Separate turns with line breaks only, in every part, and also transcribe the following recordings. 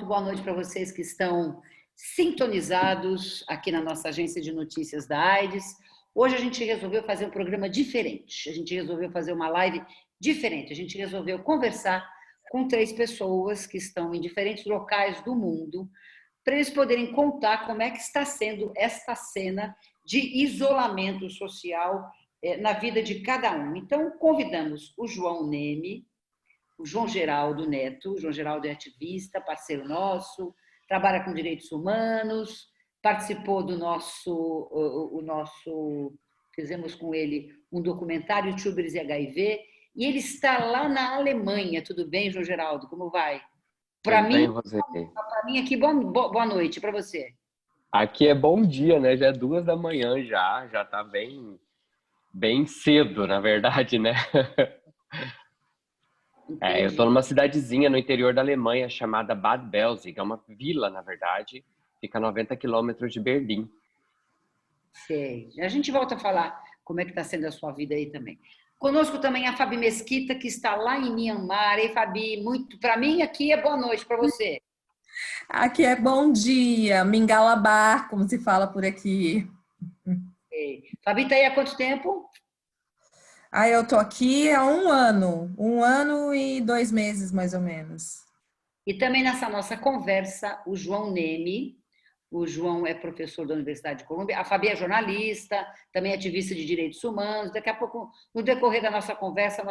boa noite para vocês que estão sintonizados aqui na nossa agência de notícias da AIDS. Hoje a gente resolveu fazer um programa diferente, a gente resolveu fazer uma live diferente, a gente resolveu conversar com 3 pessoas que estão em diferentes locais do mundo, para eles poderem contar como é que está sendo esta cena de isolamento social na vida de cada um. Então, convidamos o João Neme, o João Geraldo Neto. O João Geraldo é ativista, parceiro nosso, trabalha com direitos humanos, participou do fizemos com ele um documentário, YouTubers e HIV, e ele está lá na Alemanha. Tudo bem, João Geraldo? Como vai? Para
Tudo bem, Rosê?
mim aqui, boa noite para você.
Aqui é bom dia, né? Já é 2 da manhã já tá bem cedo, na verdade, né? Eu tô numa cidadezinha no interior da Alemanha chamada Bad Belzig, é uma vila, na verdade, fica a 90 quilômetros de Berlim.
Sei. A gente volta a falar como é que está sendo a sua vida aí também. Conosco também a Fabi Mesquita, que está lá em Mianmar. Ei, Fabi, muito para mim aqui é boa noite para você.
Aqui é bom dia, Mingalabar, como se fala por aqui.
Fabi está aí há quanto tempo?
Eu tô aqui há 1 ano e 2 meses, mais ou menos.
E também nessa nossa conversa, o João Neme. O João é professor da Universidade de Colômbia, a Fabi é jornalista, também ativista de direitos humanos. Daqui a pouco, no decorrer da nossa conversa,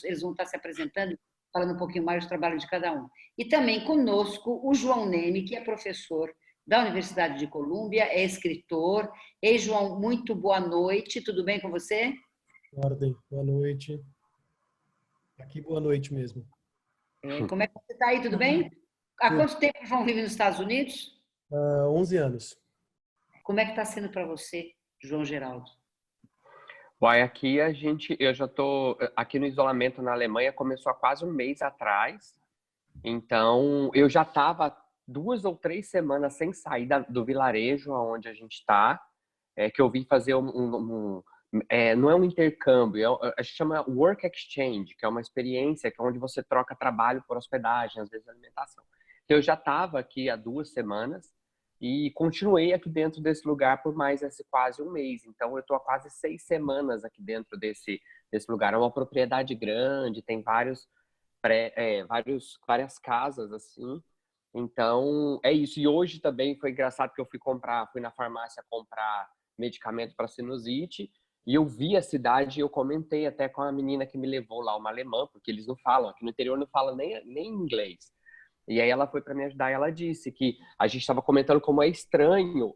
eles vão estar se apresentando, falando um pouquinho mais do trabalho de cada um. E também conosco o João Neme, que é professor da Universidade de Colômbia, é escritor. Ei, João, muito boa noite, tudo bem com você?
Ordem, boa noite. Aqui, boa noite mesmo.
Como é que você está aí, tudo bem? Há quanto tempo o João vive nos Estados Unidos?
11 anos.
Como é que está sendo para você, João Geraldo?
Uai, aqui eu já tô aqui no isolamento na Alemanha, começou há quase um mês atrás, então eu já estava 2 ou 3 semanas sem sair do vilarejo onde a gente está, que eu vim fazer não é um intercâmbio, a gente chama Work Exchange, que é uma experiência que é onde você troca trabalho por hospedagem, às vezes alimentação. Então, eu já estava aqui há 2 semanas e continuei aqui dentro desse lugar por mais quase um mês. Então, eu estou há quase 6 semanas aqui dentro desse lugar. É uma propriedade grande, tem várias casas assim. Então, é isso. E hoje também foi engraçado que eu fui na farmácia comprar medicamento para sinusite e eu vi a cidade e eu comentei até com a menina que me levou lá, uma alemã, porque eles não falam, aqui no interior não falam nem inglês. E aí ela foi para me ajudar e ela disse que a gente estava comentando como é estranho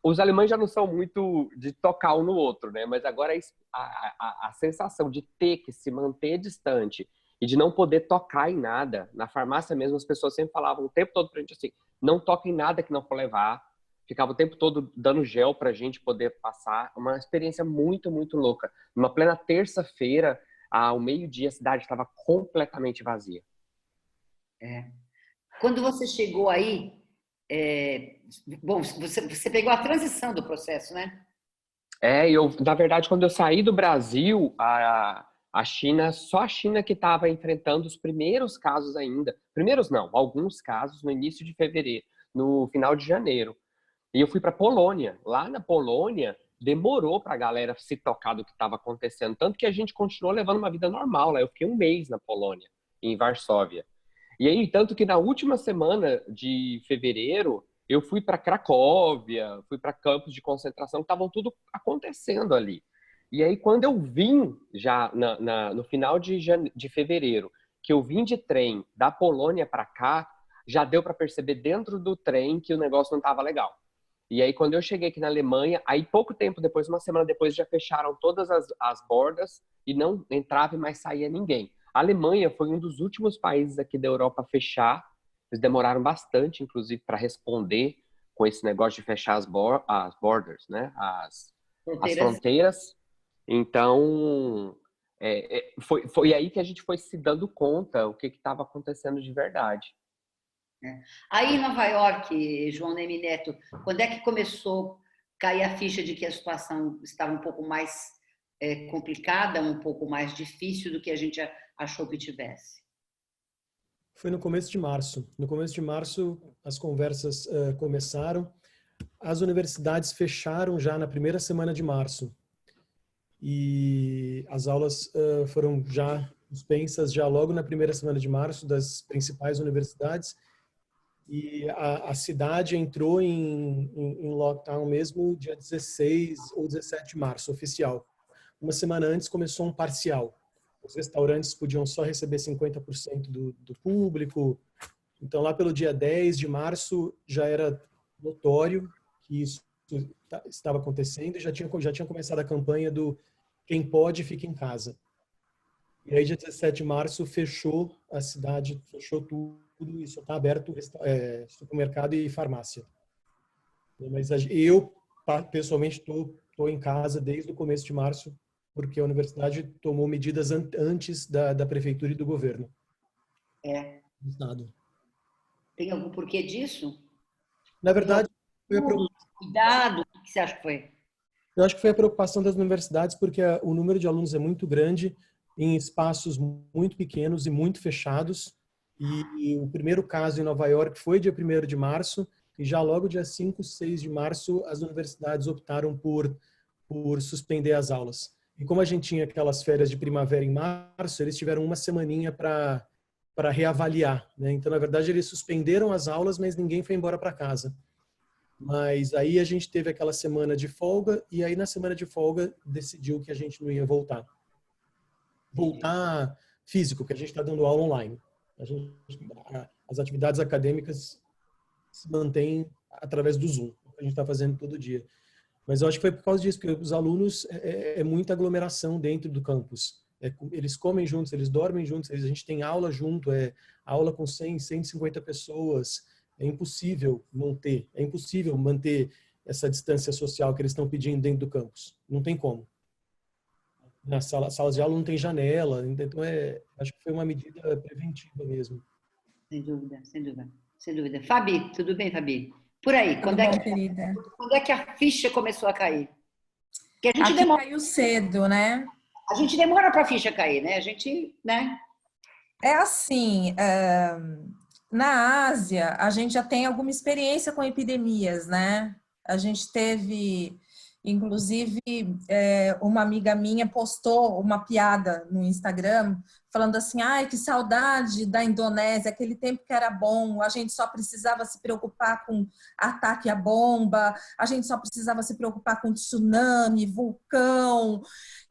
os alemães já não são muito de tocar um no outro, né? Mas agora a sensação de ter que se manter distante e de não poder tocar em nada. Na farmácia mesmo, as pessoas sempre falavam o tempo todo pra gente assim, não toque em nada que não for levar. Ficava o tempo todo dando gel pra gente poder passar. Uma experiência muito, muito louca. Numa plena terça-feira, ao meio-dia, a cidade estava completamente vazia.
Quando você chegou aí, bom, você pegou a transição do processo, né?
Na verdade, quando eu saí do Brasil, a China, só a China que estava enfrentando os primeiros casos ainda. Primeiros não, alguns casos no início de fevereiro, no final de janeiro. E eu fui para Polônia. Lá na Polônia, demorou para a galera se tocar do que estava acontecendo. Tanto que a gente continuou levando uma vida normal lá. Eu fiquei um mês na Polônia, em Varsóvia. E aí, tanto que na última semana de fevereiro, eu fui para Cracóvia, fui para campos de concentração, estavam tudo acontecendo ali. E aí, quando eu vim, já no final de fevereiro, que eu vim de trem da Polônia para cá, já deu para perceber dentro do trem que o negócio não estava legal. E aí, quando eu cheguei aqui na Alemanha, aí pouco tempo depois, uma semana depois, já fecharam todas as bordas e não entrava e mais saía ninguém. A Alemanha foi um dos últimos países aqui da Europa a fechar. Eles demoraram bastante, inclusive, para responder com esse negócio de fechar as borders, né? As fronteiras. Então, foi aí que a gente foi se dando conta o que estava acontecendo de verdade.
Aí em Nova York, João Neme Neto, quando é que começou a cair a ficha de que a situação estava um pouco mais complicada, um pouco mais difícil do que a gente achou que tivesse?
Foi no começo de março. No começo de março, as conversas começaram. As universidades fecharam já na primeira semana de março. E as aulas foram já suspensas já logo na primeira semana de março das principais universidades. E a cidade entrou em lockdown mesmo dia 16 ou 17 de março, oficial. Uma semana antes começou um parcial. Os restaurantes podiam só receber 50% do público. Então, lá pelo dia 10 de março, já era notório que isso estava acontecendo e já tinha começado a campanha do quem pode, fica em casa. E aí, dia 17 de março, fechou a cidade, fechou tudo e só está aberto supermercado e farmácia. Mas eu, pessoalmente, estou em casa desde o começo de março, porque a universidade tomou medidas antes da prefeitura e do governo. Do estado.
Tem algum porquê disso?
Na verdade,
Cuidado, o que você acha que foi?
eu acho que foi a preocupação das universidades, porque o número de alunos é muito grande, em espaços muito pequenos e muito fechados. E o primeiro caso em Nova York foi dia 1º de março, e já logo dia 5, 6 de março, as universidades optaram por suspender as aulas. E como a gente tinha aquelas férias de primavera em março, eles tiveram uma semaninha para reavaliar, né? Então, na verdade, eles suspenderam as aulas, mas ninguém foi embora para casa. Mas aí a gente teve aquela semana de folga, e aí na semana de folga decidiu que a gente não ia voltar. Voltar físico, que a gente está dando aula online. As atividades acadêmicas se mantêm através do Zoom, que a gente está fazendo todo dia. Mas eu acho que foi por causa disso, porque os alunos, é muita aglomeração dentro do campus. Eles comem juntos, eles dormem juntos, a gente tem aula junto, aula com 100, 150 pessoas. É impossível manter essa distância social que eles estão pedindo dentro do campus. Não tem como. Nas salas de aula não tem janela, então acho que foi uma medida preventiva mesmo.
Sem dúvida, sem dúvida, sem dúvida. Fabi, tudo bem, Fabi? Por aí,
Tudo bom, querida?
Quando é que a ficha começou a cair? Porque a gente
Aqui
demora,
caiu cedo, né?
a gente demora para a ficha cair, né? A gente, né?
É assim, na Ásia, a gente já tem alguma experiência com epidemias, né? A gente teve, inclusive, uma amiga minha postou uma piada no Instagram, falando assim, ai, que saudade da Indonésia, aquele tempo que era bom, a gente só precisava se preocupar com ataque à bomba, a gente só precisava se preocupar com tsunami, vulcão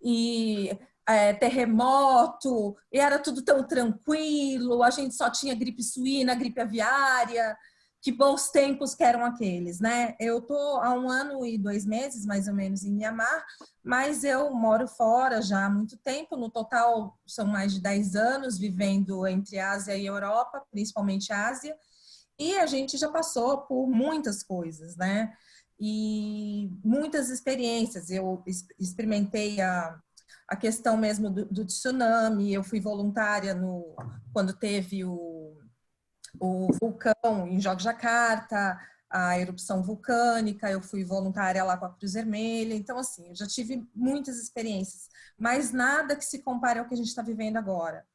e terremoto, e era tudo tão tranquilo, a gente só tinha gripe suína, gripe aviária, que bons tempos que eram aqueles, né? Eu tô há 1 ano e 2 meses, mais ou menos, em Mianmar, mas eu moro fora já há muito tempo, no total são mais de 10 anos vivendo entre Ásia e Europa, principalmente Ásia, e a gente já passou por muitas coisas, né? E muitas experiências. Eu experimentei a questão mesmo do tsunami, eu fui voluntária quando teve o vulcão em Jogjakarta, a erupção vulcânica, eu fui voluntária lá com a Cruz Vermelha, então assim, eu já tive muitas experiências, mas nada que se compare ao que a gente está vivendo agora.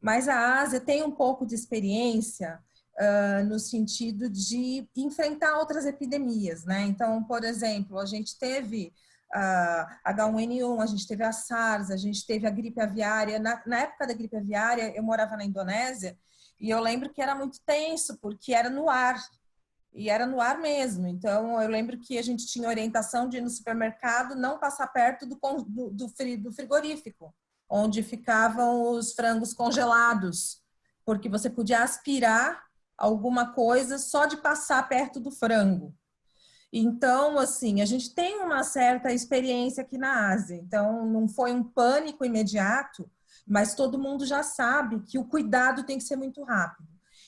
Mas a Ásia tem um pouco de experiência no sentido de enfrentar outras epidemias, né? Então, por exemplo, a gente teve H1N1, a gente teve a SARS, a gente teve a gripe aviária. Na época da gripe aviária, eu morava na Indonésia e eu lembro que era muito tenso, porque era no ar, e era no ar mesmo. Então, eu lembro que a gente tinha orientação de ir no supermercado, não passar perto do frigorífico, onde ficavam os frangos congelados, porque você podia aspirar alguma coisa só de passar perto do frango. Então, assim, a gente tem uma certa experiência aqui na Ásia. Então, não foi um pânico imediato, mas todo mundo já sabe que o cuidado tem que ser muito rápido.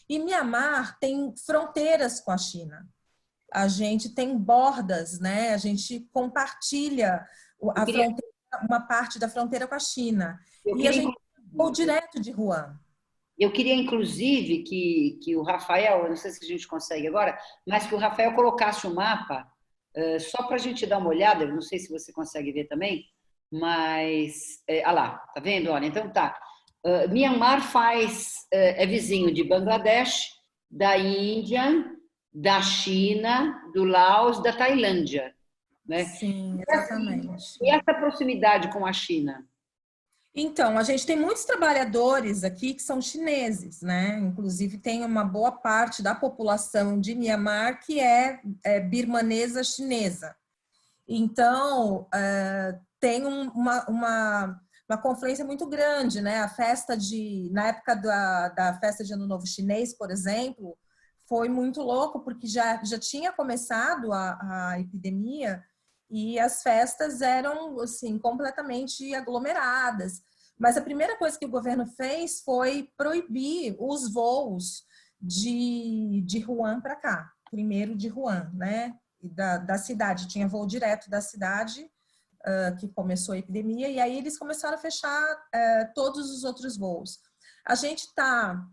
E Mianmar tem fronteiras com a China. A gente tem bordas, né? A gente compartilha uma parte da fronteira com a China. E a gente foi direto de Wuhan.
Eu queria, inclusive, que o Rafael, eu não sei se a gente consegue agora, mas que o Rafael colocasse o mapa, só para a gente dar uma olhada, eu não sei se você consegue ver também, mas... lá, tá vendo? Olha, então tá. Myanmar é vizinho de Bangladesh, da Índia, da China, do Laos, da Tailândia, né?
Sim, exatamente.
E essa proximidade com a China?
Então, a gente tem muitos trabalhadores aqui que são chineses, né? Inclusive, tem uma boa parte da população de Myanmar que é birmanesa chinesa. Então, tem uma confluência muito grande, né? A festa na época da festa de Ano Novo Chinês, por exemplo, foi muito louco, porque já tinha começado a epidemia e as festas eram, assim, completamente aglomeradas. Mas a primeira coisa que o governo fez foi proibir os voos de Wuhan para cá. Primeiro de Wuhan, né? Da cidade. Tinha voo direto da cidade, que começou a epidemia, e aí eles começaram a fechar todos os outros voos. A gente está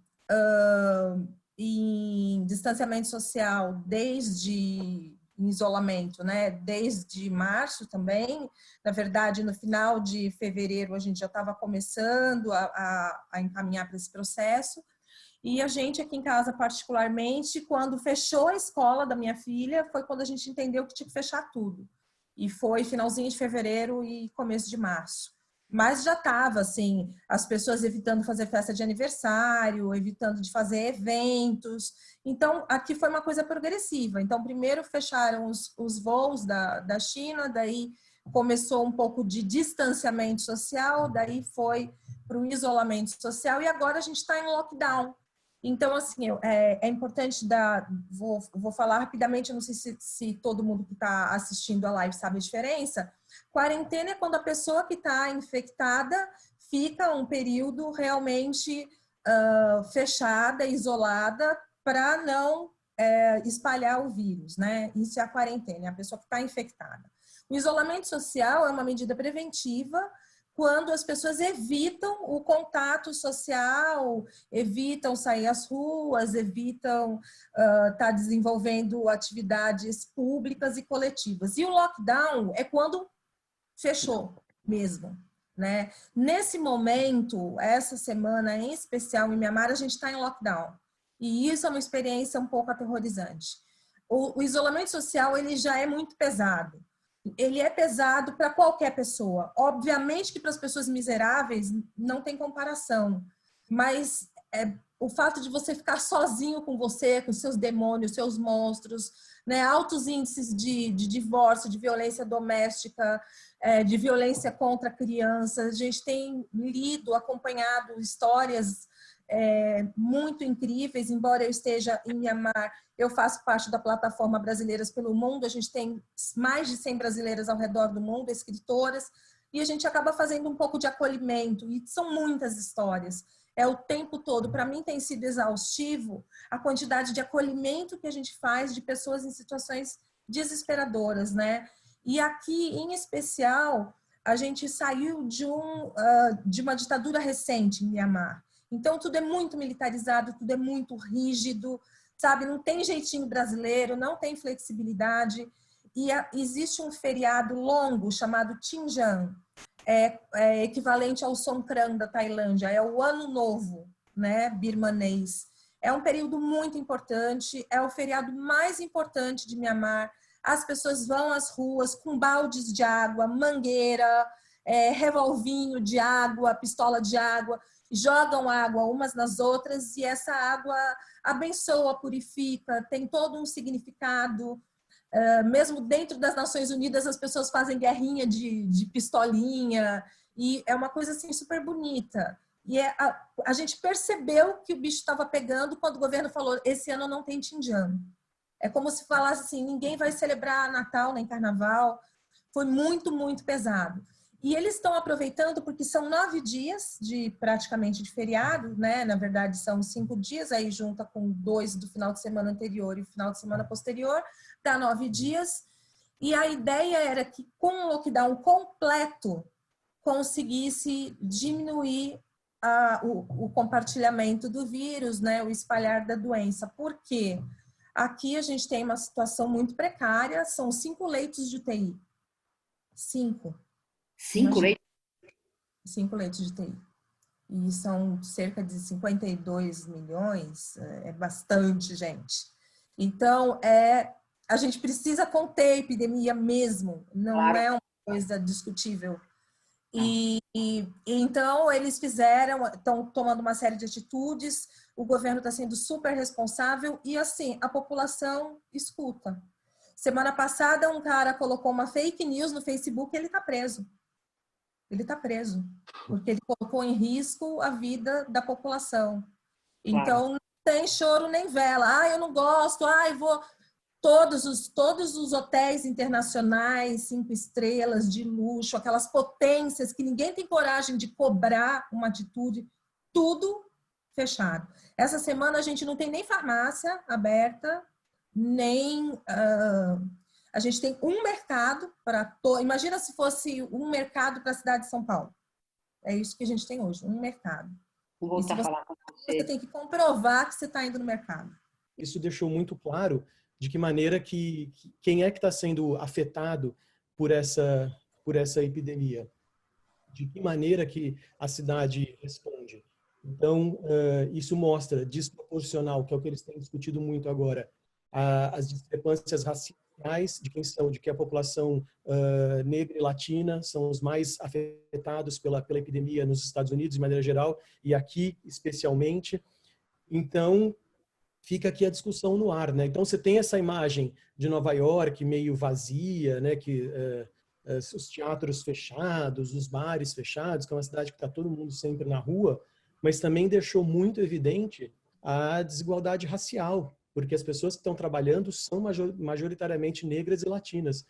em distanciamento social em isolamento, né? Desde março também. Na verdade, no final de fevereiro, a gente já estava começando a encaminhar para esse processo. E a gente aqui em casa, particularmente, quando fechou a escola da minha filha, foi quando a gente entendeu que tinha que fechar tudo. E foi finalzinho de fevereiro e começo de março. Mas já estava, assim, as pessoas evitando fazer festa de aniversário, evitando de fazer eventos. Então, aqui foi uma coisa progressiva. Então, primeiro fecharam os voos da China, daí começou um pouco de distanciamento social, daí foi para o isolamento social e agora a gente está em lockdown. Então, assim, é importante vou falar rapidamente, eu não sei se todo mundo que está assistindo a live sabe a diferença. Quarentena é quando a pessoa que está infectada fica um período realmente fechada, isolada, para não espalhar o vírus, né? Isso é a quarentena, é a pessoa que está infectada. O isolamento social é uma medida preventiva quando as pessoas evitam o contato social, evitam sair às ruas, evitam estar desenvolvendo atividades públicas e coletivas. E o lockdown é quando fechou mesmo, né? Nesse momento, essa semana em especial em Myanmar, a gente está em lockdown. E isso é uma experiência um pouco aterrorizante. O isolamento social, ele já é muito pesado. Ele é pesado para qualquer pessoa. Obviamente que para as pessoas miseráveis não tem comparação, mas o fato de você ficar sozinho com você, com seus demônios, seus monstros, né? Altos índices de divórcio, de violência doméstica, de violência contra crianças. A gente tem lido, acompanhado histórias muito incríveis, embora eu esteja em Myanmar, eu faço parte da plataforma Brasileiras pelo Mundo, a gente tem mais de 100 brasileiras ao redor do mundo, escritoras, e a gente acaba fazendo um pouco de acolhimento, e são muitas histórias, é o tempo todo. Para mim tem sido exaustivo a quantidade de acolhimento que a gente faz de pessoas em situações desesperadoras, né? E aqui, em especial, a gente saiu de uma ditadura recente em Myanmar. Então, tudo é muito militarizado, tudo é muito rígido, sabe? Não tem jeitinho brasileiro, não tem flexibilidade. E existe um feriado longo chamado Chinjan, equivalente ao Songkran da Tailândia, é o Ano Novo, né, birmanês. É um período muito importante, é o feriado mais importante de Myanmar. As pessoas vão às ruas com baldes de água, mangueira, revolvinho de água, pistola de água, jogam água umas nas outras e essa água abençoa, purifica, tem todo um significado. Mesmo dentro das Nações Unidas, as pessoas fazem guerrinha de pistolinha e é uma coisa assim super bonita. E a gente percebeu que o bicho estava pegando quando o governo falou: esse ano não tem Chinjan. É como se falasse assim: ninguém vai celebrar Natal nem Carnaval. Foi muito, muito pesado. E eles estão aproveitando porque são 9 dias praticamente de feriado, né? Na verdade, são 5 dias, aí junta com 2 do final de semana anterior e o final de semana posterior, dá 9 dias. E a ideia era que com o lockdown completo conseguisse diminuir o compartilhamento do vírus, né? O espalhar da doença. Por quê? Aqui a gente tem uma situação muito precária, são 5 leitos de UTI. 5.
5 leitos?
5 leitos de UTI. e são cerca de 52 milhões, é bastante gente. Então, a gente precisa conter a epidemia mesmo, não
Claro.
é uma coisa discutível. E então eles estão tomando uma série de atitudes, o governo está sendo super responsável e assim, a população escuta. Semana passada um cara colocou uma fake news no Facebook e ele está preso. Ele está preso, porque ele colocou em risco a vida da população. Então não tem choro nem vela. Eu não gosto, eu vou... Todos os hotéis internacionais, 5 estrelas, de luxo, aquelas potências que ninguém tem coragem de cobrar uma atitude, tudo fechado. Essa semana a gente não tem nem farmácia aberta, nem... a gente tem um mercado para... Imagina se fosse um mercado para a cidade de São Paulo. É isso que a gente tem hoje, um mercado.
Vou voltar a falar com você.
Você tem que comprovar que você está indo no mercado.
Isso deixou muito claro de que maneira quem é que está sendo afetado por essa epidemia, de que maneira que a cidade responde. Então, isso mostra desproporcional, que é o que eles têm discutido muito agora, as discrepâncias raciais de que a população negra e latina são os mais afetados pela epidemia nos Estados Unidos, de maneira geral, e aqui especialmente. Então, fica aqui a discussão no ar, né? Então você tem essa imagem de Nova York meio vazia, né? Que os teatros fechados, os bares fechados, que é uma cidade que está todo mundo sempre na rua, mas também deixou muito evidente a desigualdade racial, porque as pessoas que estão trabalhando são majoritariamente negras e latinas.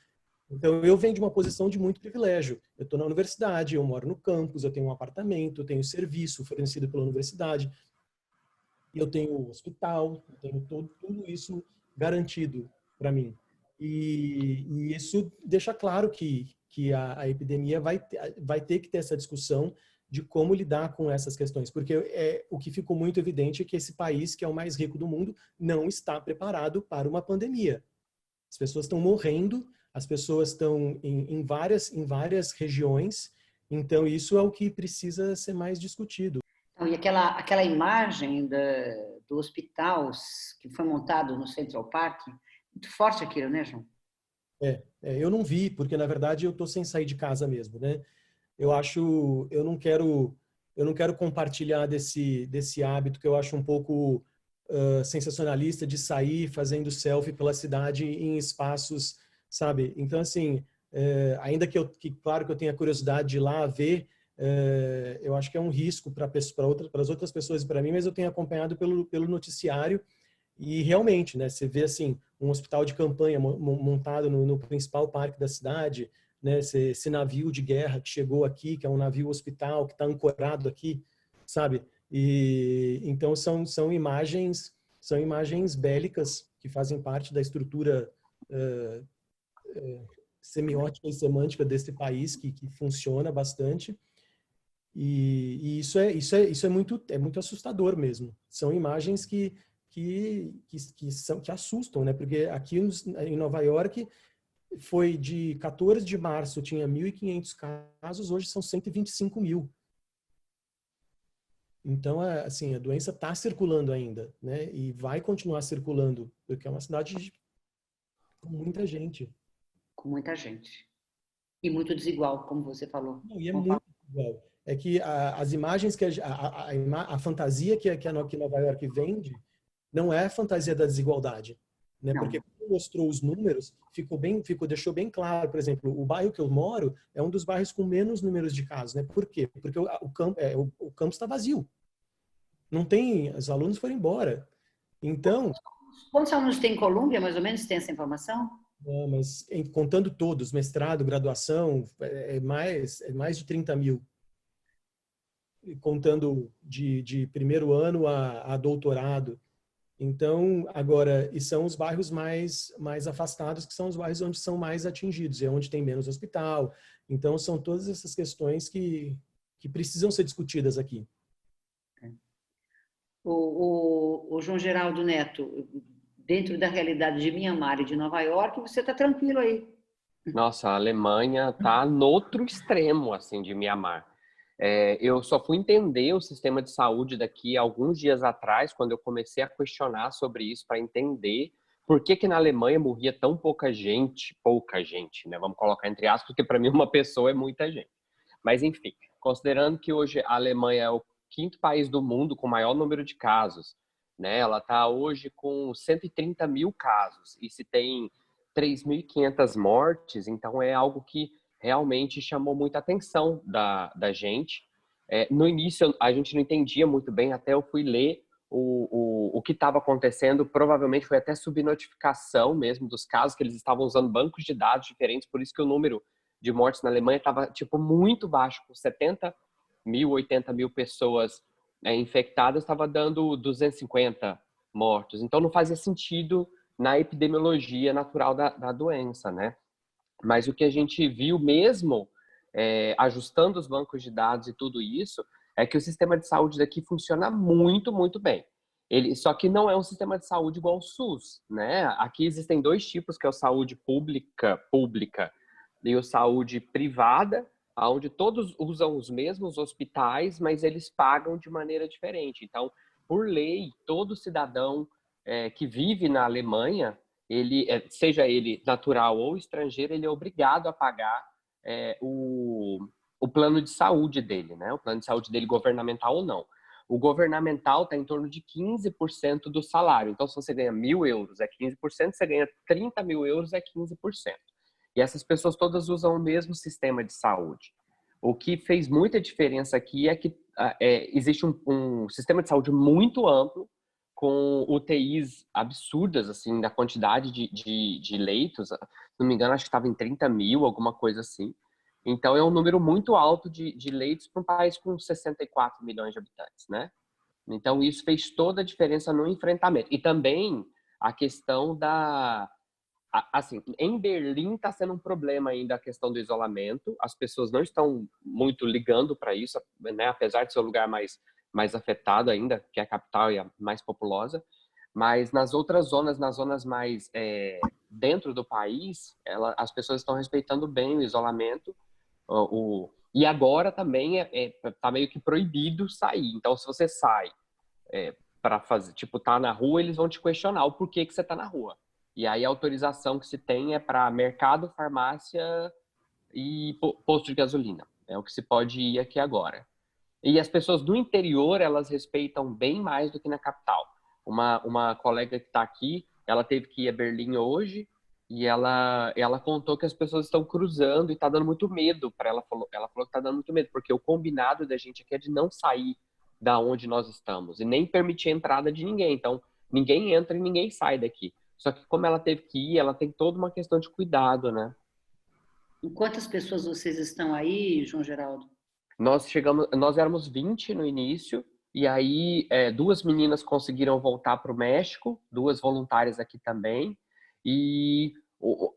Então eu venho de uma posição de muito privilégio. Eu estou na universidade, eu moro no campus, eu tenho um apartamento, eu tenho serviço fornecido pela universidade. Eu tenho hospital, eu tenho tudo isso garantido para mim. E isso deixa claro que a epidemia vai ter que ter essa discussão de como lidar com essas questões. Porque o que ficou muito evidente é que esse país, que é o mais rico do mundo, não está preparado para uma pandemia. As pessoas estão morrendo, as pessoas estão em várias regiões, então isso é o que precisa ser mais discutido.
E aquela imagem do hospital que foi montado no Central Park, muito forte aquilo, né, João?
Eu não vi, porque na verdade eu estou sem sair de casa mesmo, né? Eu não quero compartilhar desse hábito que eu acho um pouco sensacionalista de sair fazendo selfie pela cidade em espaços, sabe? Então assim, ainda que claro que eu tenha curiosidade de ir lá ver, eu acho que é um risco para as outras pessoas e para mim, mas eu tenho acompanhado pelo noticiário e realmente, né, você vê assim um hospital de campanha montado no principal parque da cidade, né, esse navio de guerra que chegou aqui, que é um navio hospital que está ancorado aqui, sabe? E então são imagens bélicas que fazem parte da estrutura semiótica e semântica desse país que funciona bastante. E isso é muito assustador mesmo. São imagens que assustam, né? Porque aqui em Nova York foi de 14 de março tinha 1.500 casos, hoje são 125 mil. Então, assim, a doença está circulando ainda, né? E vai continuar circulando, porque é uma cidade com muita gente.
Com muita gente. E muito desigual, como você falou.
Não, e é muito desigual. É que as imagens que a fantasia que Nova York vende não é a fantasia da desigualdade, né? Não. Porque quando mostrou os números, deixou bem claro, por exemplo, o bairro que eu moro é um dos bairros com menos números de casos, né? Por quê? Porque o campus está vazio. Não tem, os alunos foram embora. Então,
quantos alunos tem em Colômbia, mais ou menos, tem essa informação?
Não, mas contando todos, mestrado, graduação, é mais de 30 mil. Contando de primeiro ano a doutorado. Então, agora, e são os bairros mais afastados, que são os bairros onde são mais atingidos, é onde tem menos hospital. Então, são todas essas questões que precisam ser discutidas aqui.
O João Geraldo Neto, dentro da realidade de Mianmar e de Nova York, você está tranquilo aí.
Nossa, a Alemanha está no outro extremo, assim, de Mianmar. Eu só fui entender o sistema de saúde daqui alguns dias atrás, quando eu comecei a questionar sobre isso, para entender por que que na Alemanha morria tão pouca gente, né? Vamos colocar entre aspas, porque para mim uma pessoa é muita gente. Mas enfim, considerando que hoje a Alemanha é o quinto país do mundo com maior número de casos, né? Ela está hoje com 130 mil casos e se tem 3.500 mortes, então é algo que realmente chamou muita atenção da gente. No início a gente não entendia muito bem, até eu fui ler o que estava acontecendo, provavelmente foi até subnotificação mesmo dos casos, que eles estavam usando bancos de dados diferentes, por isso que o número de mortes na Alemanha estava tipo muito baixo, com 70 mil, 80 mil pessoas infectadas, estava dando 250 mortos. Então não fazia sentido na epidemiologia natural da doença, né? Mas o que a gente viu mesmo, ajustando os bancos de dados e tudo isso, é que o sistema de saúde daqui funciona muito, muito bem. Só que não é um sistema de saúde igual ao SUS, né? Aqui existem dois tipos, que é o saúde pública e o saúde privada, onde todos usam os mesmos hospitais, mas eles pagam de maneira diferente. Então, por lei, todo cidadão que vive na Alemanha, seja ele natural ou estrangeiro, ele é obrigado a pagar o plano de saúde dele, né? O plano de saúde dele, governamental ou não. O governamental está em torno de 15% do salário. Então, se você ganha 1.000 euros, é 15%. Se você ganha 30 mil euros, é 15%. E essas pessoas todas usam o mesmo sistema de saúde. O que fez muita diferença aqui é que existe um sistema de saúde muito amplo, com UTIs absurdas, assim, da quantidade de leitos. Se não me engano, acho que estava em 30 mil, alguma coisa assim. Então, é um número muito alto de leitos para um país com 64 milhões de habitantes, né? Então, isso fez toda a diferença no enfrentamento. E também a questão assim, em Berlim está sendo um problema ainda a questão do isolamento. As pessoas não estão muito ligando para isso, né? Apesar de ser o lugar mais afetado ainda, que é a capital e a mais populosa. Mas nas outras zonas, nas zonas mais dentro do país, as pessoas estão respeitando bem o isolamento. E agora também tá meio que proibido sair. Então, se você sai para fazer, tipo, tá na rua, eles vão te questionar o porquê que você tá na rua. E aí a autorização que se tem é para mercado, farmácia e posto de gasolina. É o que se pode ir aqui agora. E as pessoas do interior, elas respeitam bem mais do que na capital. Uma colega que está aqui, ela teve que ir a Berlim hoje e ela contou que as pessoas estão cruzando e está dando muito medo para ela. Ela falou que está dando muito medo, porque o combinado da gente aqui é de não sair da onde nós estamos e nem permitir a entrada de ninguém. Então, ninguém entra e ninguém sai daqui. Só que como ela teve que ir, ela tem toda uma questão de cuidado, né?
E quantas pessoas vocês estão aí, João Geraldo?
Nós éramos 20 no início, e aí 2 meninas conseguiram voltar para o México, 2 voluntárias aqui também, e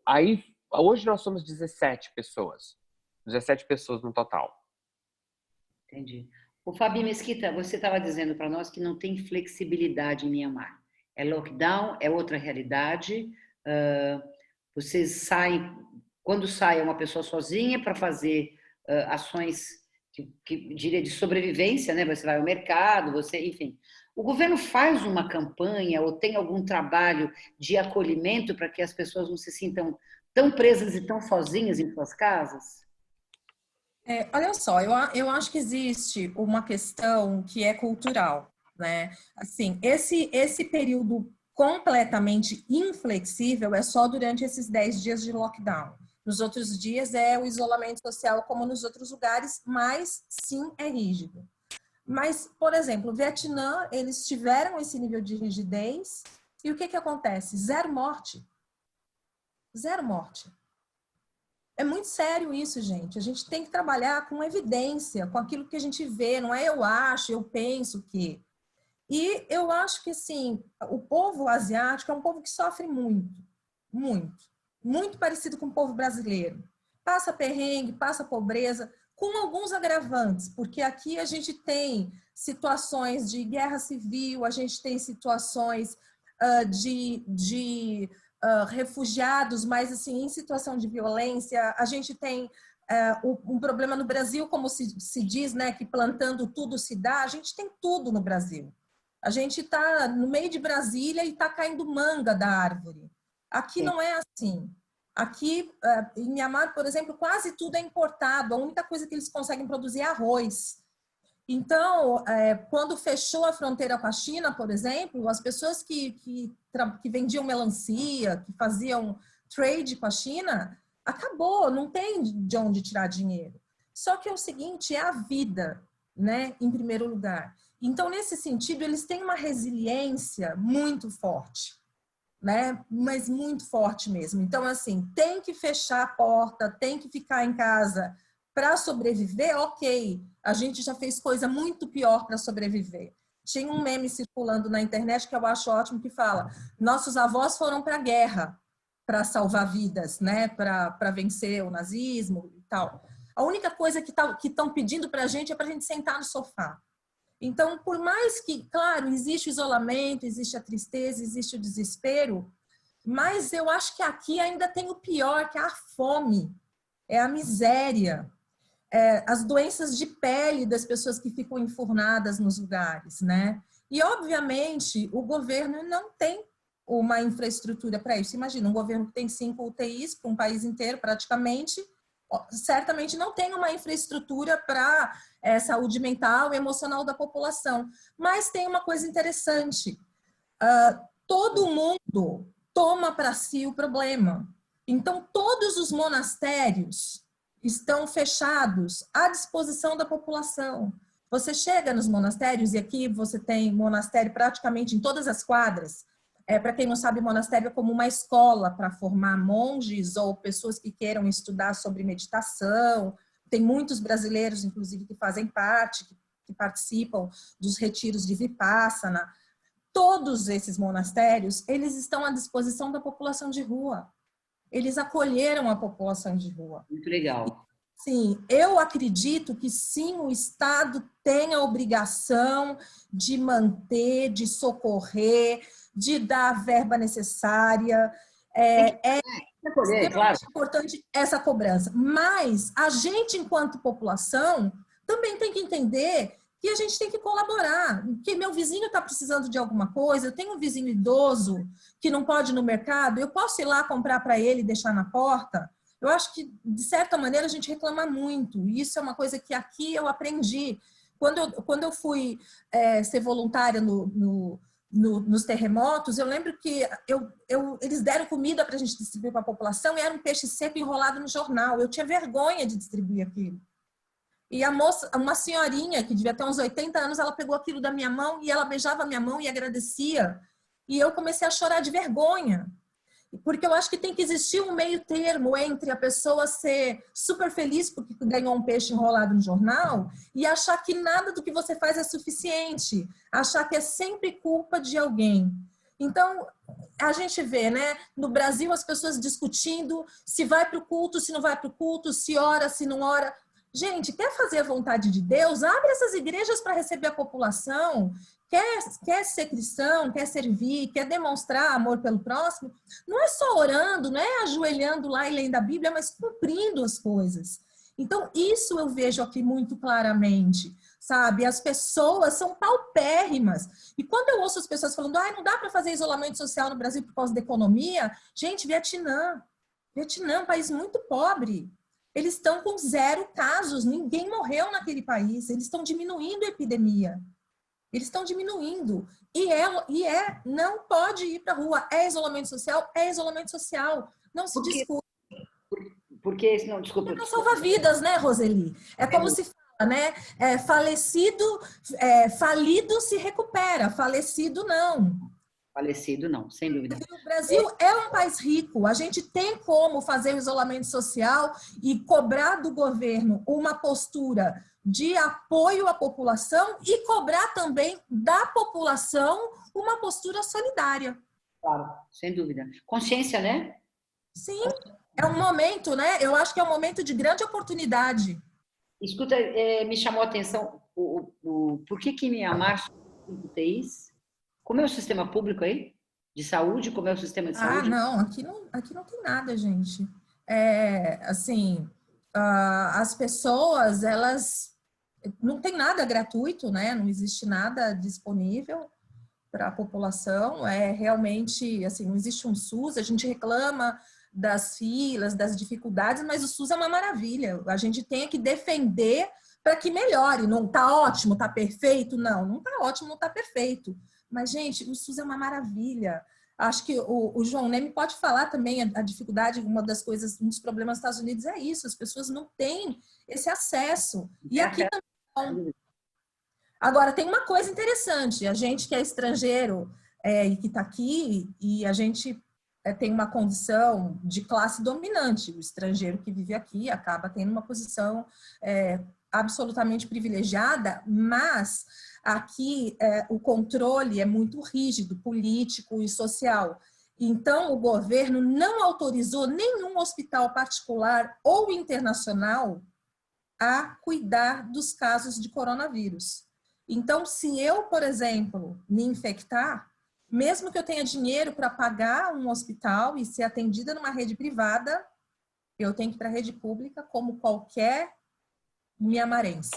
aí hoje nós somos 17 pessoas no total.
Entendi. O Fabi Mesquita, você estava dizendo para nós que não tem flexibilidade em Mianmar. É lockdown, é outra realidade. Vocês saem, quando sai uma pessoa sozinha para fazer ações que diria de sobrevivência, né? Você vai ao mercado, enfim. O governo faz uma campanha ou tem algum trabalho de acolhimento para que as pessoas não se sintam tão presas e tão sozinhas em suas casas?
Olha só, eu acho que existe uma questão que é cultural, né? Assim, esse período completamente inflexível é só durante esses 10 dias de lockdown. Nos outros dias é o isolamento social como nos outros lugares, mas sim é rígido. Mas, por exemplo, o Vietnã, eles tiveram esse nível de rigidez e o que acontece? Zero morte. Zero morte. É muito sério isso, gente. A gente tem que trabalhar com evidência, com aquilo que a gente vê, não é eu acho, eu penso que. E eu acho que, assim, o povo asiático é um povo que sofre muito, muito. Muito parecido com o povo brasileiro. Passa perrengue, passa pobreza, com alguns agravantes, porque aqui a gente tem situações de guerra civil, a gente tem situações de refugiados, mas assim, em situação de violência, a gente tem um problema no Brasil, como se diz, né, que plantando tudo se dá, a gente tem tudo no Brasil. A gente está no meio de Brasília e está caindo manga da árvore. Aqui não é assim. Aqui, em Mianmar, por exemplo, quase tudo é importado. A única coisa que eles conseguem produzir é arroz. Então, quando fechou a fronteira com a China, por exemplo, as pessoas que vendiam melancia, que faziam trade com a China, acabou, não tem de onde tirar dinheiro. Só que é o seguinte, é a vida, né, em primeiro lugar. Então, nesse sentido, eles têm uma resiliência muito forte, né? Mas muito forte mesmo. Então, assim, tem que fechar a porta, tem que ficar em casa para sobreviver, ok. A gente já fez coisa muito pior para sobreviver. Tinha um meme circulando na internet que eu acho ótimo, que fala: nossos avós foram para a guerra para salvar vidas, né? Para vencer o nazismo e tal. A única coisa que estão pedindo para a gente é para a gente sentar no sofá. Então, por mais que, claro, existe o isolamento, existe a tristeza, existe o desespero, mas eu acho que aqui ainda tem o pior, que é a fome, é a miséria, as doenças de pele das pessoas que ficam enfurnadas nos lugares, né? E, obviamente, o governo não tem uma infraestrutura para isso. Imagina, um governo que tem 5 UTIs para um país inteiro, praticamente, certamente não tem uma infraestrutura para saúde mental e emocional da população. Mas tem uma coisa interessante. Todo mundo toma para si o problema. Então, todos os monastérios estão fechados à disposição da população. Você chega nos monastérios, e aqui você tem monastério praticamente em todas as quadras. Para quem não sabe, monastério é como uma escola para formar monges ou pessoas que queiram estudar sobre meditação. Tem muitos brasileiros, inclusive, que fazem parte, que participam dos retiros de Vipassana. Todos esses monastérios, eles estão à disposição da população de rua. Eles acolheram a população de rua.
Muito legal.
Sim, eu acredito que sim, o Estado tem a obrigação de manter, de socorrer, de dar a verba necessária. É extremamente importante essa cobrança. Mas a gente, enquanto população, também tem que entender que a gente tem que colaborar. Que meu vizinho está precisando de alguma coisa, eu tenho um vizinho idoso que não pode ir no mercado, eu posso ir lá comprar para ele e deixar na porta? Eu acho que, de certa maneira, a gente reclama muito. E isso é uma coisa que aqui eu aprendi. Quando eu fui ser voluntária nos terremotos, eu lembro que eles deram comida para a gente distribuir para a população e era um peixe seco enrolado no jornal. Eu tinha vergonha de distribuir aquilo. E a moça, uma senhorinha que devia ter uns 80 anos, ela pegou aquilo da minha mão e ela beijava a minha mão e agradecia. E eu comecei a chorar de vergonha. Porque eu acho que tem que existir um meio termo entre a pessoa ser super feliz porque ganhou um peixe enrolado no jornal e achar que nada do que você faz é suficiente, achar que é sempre culpa de alguém. Então, a gente vê, né, no Brasil as pessoas discutindo se vai para o culto, se não vai para o culto, se ora, se não ora. Gente, quer fazer a vontade de Deus? Abre essas igrejas para receber a população. Quer ser cristão, quer servir, quer demonstrar amor pelo próximo, não é só orando, não é ajoelhando lá e lendo a Bíblia, mas cumprindo as coisas. Então, isso eu vejo aqui muito claramente, sabe? As pessoas são paupérrimas. E quando eu ouço as pessoas falando, não dá para fazer isolamento social no Brasil por causa da economia, gente, Vietnã, um país muito pobre. Eles estão com 0 casos, ninguém morreu naquele país, eles estão diminuindo a epidemia. Eles estão diminuindo. Não pode ir para a rua. É isolamento social? É isolamento social. Não se discute.
Porque, não, desculpa.
Não salva vidas, né, Roseli? É como se fala, né? Falido se recupera, falecido não.
Falecido não, sem dúvida.
O Brasil é um país rico. A gente tem como fazer o isolamento social e cobrar do governo uma postura de apoio à população e cobrar também da população uma postura solidária.
Claro, sem dúvida. Consciência, né?
Sim, é um momento, né? Eu acho que é um momento de grande oportunidade.
Escuta, me chamou a atenção por que em Mianmar tem UTIs? Como é o sistema público aí? De saúde? Como é o sistema de saúde?
Não, aqui não tem nada, gente. as pessoas, elas não tem nada gratuito, né? Não existe nada disponível para a população. É realmente assim, não existe um SUS. A gente reclama das filas, das dificuldades, mas o SUS é uma maravilha. A gente tem que defender para que melhore. Não está ótimo, está perfeito? Não está ótimo, não está perfeito. Mas, gente, o SUS é uma maravilha. Acho que o João Neme pode falar também a dificuldade, uma das coisas, um dos problemas dos Estados Unidos é isso, as pessoas não têm esse acesso. E aqui também. Agora, tem uma coisa interessante, a gente que é estrangeiro e que está aqui, e a gente tem uma condição de classe dominante. O estrangeiro que vive aqui acaba tendo uma posição absolutamente privilegiada, mas aqui o controle é muito rígido, político e social. Então, o governo não autorizou nenhum hospital particular ou internacional a cuidar dos casos de coronavírus. Então, se eu, por exemplo, me infectar, mesmo que eu tenha dinheiro para pagar um hospital e ser atendida numa rede privada, eu tenho que ir para a rede pública como qualquer miamarense,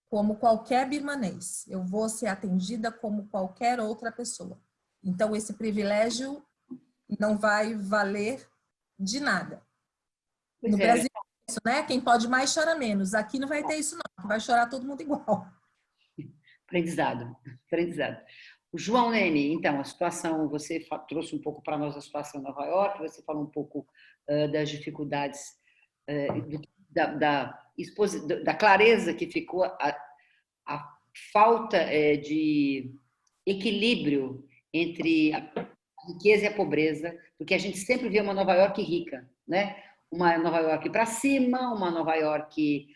como qualquer birmanês. Eu vou ser atendida como qualquer outra pessoa. Então, esse privilégio não vai valer de nada. No Brasil, é isso, né? Quem pode mais chora menos. Aqui não vai ter isso, não. Vai chorar todo mundo igual.
Aprendizado. O João Neme, então, a situação, você trouxe um pouco para nós a situação em Nova York, você falou um pouco das dificuldades, da clareza que ficou a falta de equilíbrio entre a riqueza e a pobreza, porque a gente sempre vê uma Nova York rica, né? Uma Nova York para cima, uma Nova York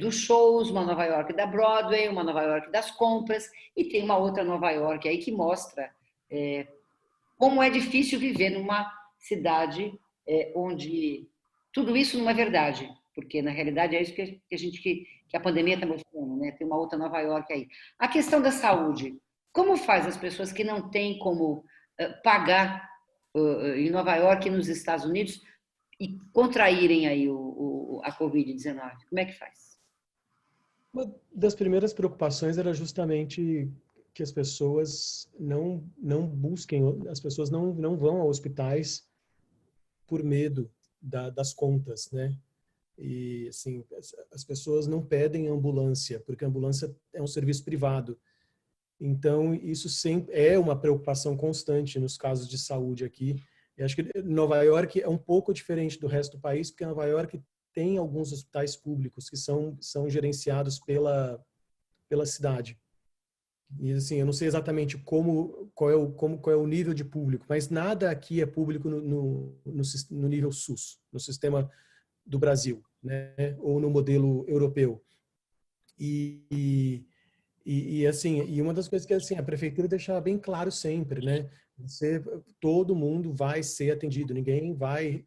dos shows, uma Nova York da Broadway, uma Nova York das compras, e tem uma outra Nova York aí que mostra como é difícil viver numa cidade onde tudo isso não é verdade, porque na realidade é isso que a pandemia está mostrando, né? Tem uma outra Nova York aí. A questão da saúde, como faz as pessoas que não têm como pagar em Nova York e nos Estados Unidos e contraírem aí a Covid-19? Como é que faz?
Uma das primeiras preocupações era justamente que as pessoas não busquem, as pessoas não vão a hospitais por medo das contas, né? E, assim, as pessoas não pedem ambulância, porque a ambulância é um serviço privado. Então, isso sempre é uma preocupação constante nos casos de saúde aqui. Eu acho que Nova York é um pouco diferente do resto do país, porque Nova York tem alguns hospitais públicos que são gerenciados pela cidade. E assim, eu não sei exatamente qual é o nível de público, mas nada aqui é público no nível SUS, no sistema do Brasil, né? Ou no modelo europeu. E assim, e uma das coisas que assim, a prefeitura deixa bem claro sempre, né? Todo mundo vai ser atendido, ninguém vai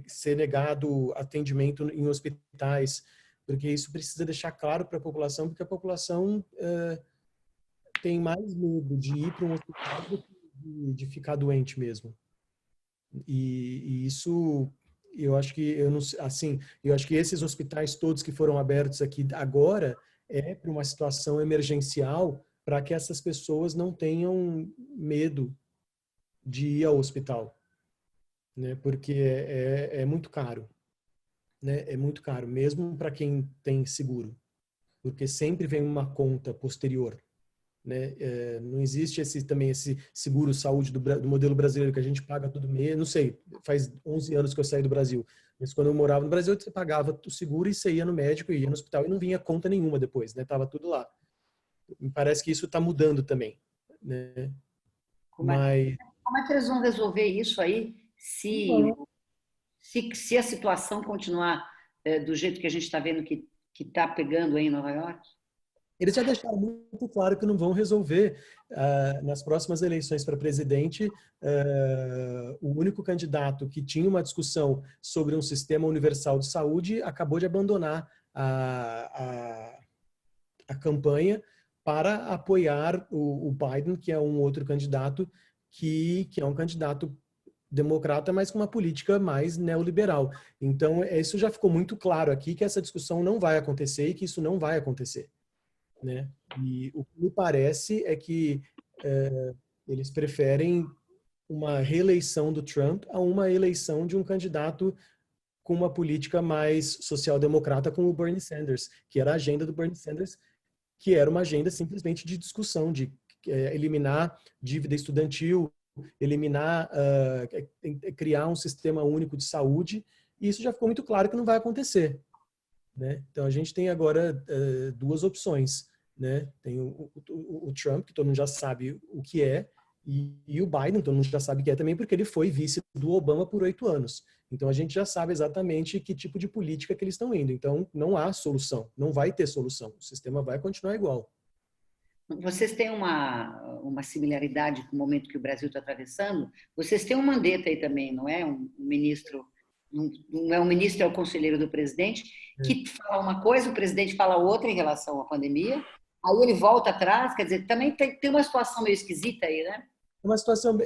ser negado atendimento em hospitais, porque isso precisa deixar claro para a população, porque a população tem mais medo de ir para um hospital do que de ficar doente mesmo. E isso, eu acho que eu acho que esses hospitais todos que foram abertos aqui agora para uma situação emergencial, para que essas pessoas não tenham medo de ir ao hospital, né? Porque é muito caro, né? É muito caro, mesmo para quem tem seguro, porque sempre vem uma conta posterior, né? Não existe também esse seguro saúde do modelo brasileiro que a gente paga todo mês. Não sei, faz 11 anos que eu saí do Brasil, mas quando eu morava no Brasil, você pagava o seguro e você ia no médico, ia no hospital e não vinha conta nenhuma depois, né? Tava tudo lá. Me parece que isso está mudando também, né?
Como é que eles vão resolver isso aí se a situação continuar do jeito que a gente está vendo que está pegando aí em Nova York?
Eles já deixaram muito claro que não vão resolver nas próximas eleições para presidente. O único candidato que tinha uma discussão sobre um sistema universal de saúde acabou de abandonar a campanha para apoiar o Biden, que é um outro candidato que é um candidato democrata, mas com uma política mais neoliberal. Então, isso já ficou muito claro aqui, que essa discussão não vai acontecer e que isso não vai acontecer, né? E o que me parece é que eles preferem uma reeleição do Trump a uma eleição de um candidato com uma política mais social-democrata, como o Bernie Sanders, que era a agenda do Bernie Sanders, que era uma agenda simplesmente de discussão, de eliminar dívida estudantil, eliminar, criar um sistema único de saúde, e isso já ficou muito claro que não vai acontecer, né? Então a gente tem agora duas opções, né? Tem o Trump, que todo mundo já sabe o que é, e o Biden, todo mundo já sabe o que é também, porque ele foi vice do Obama por 8 anos. Então a gente já sabe exatamente que tipo de política que eles estão indo. Então não há solução, não vai ter solução. O sistema vai continuar igual.
Vocês têm uma similaridade com o momento que o Brasil está atravessando? Vocês têm um Mandetta aí também, não é? Um ministro, não é um ministro, é o conselheiro do presidente, que fala uma coisa, o presidente fala outra em relação à pandemia, aí ele volta atrás, quer dizer, também tem uma situação meio esquisita aí, né?
Uma situação,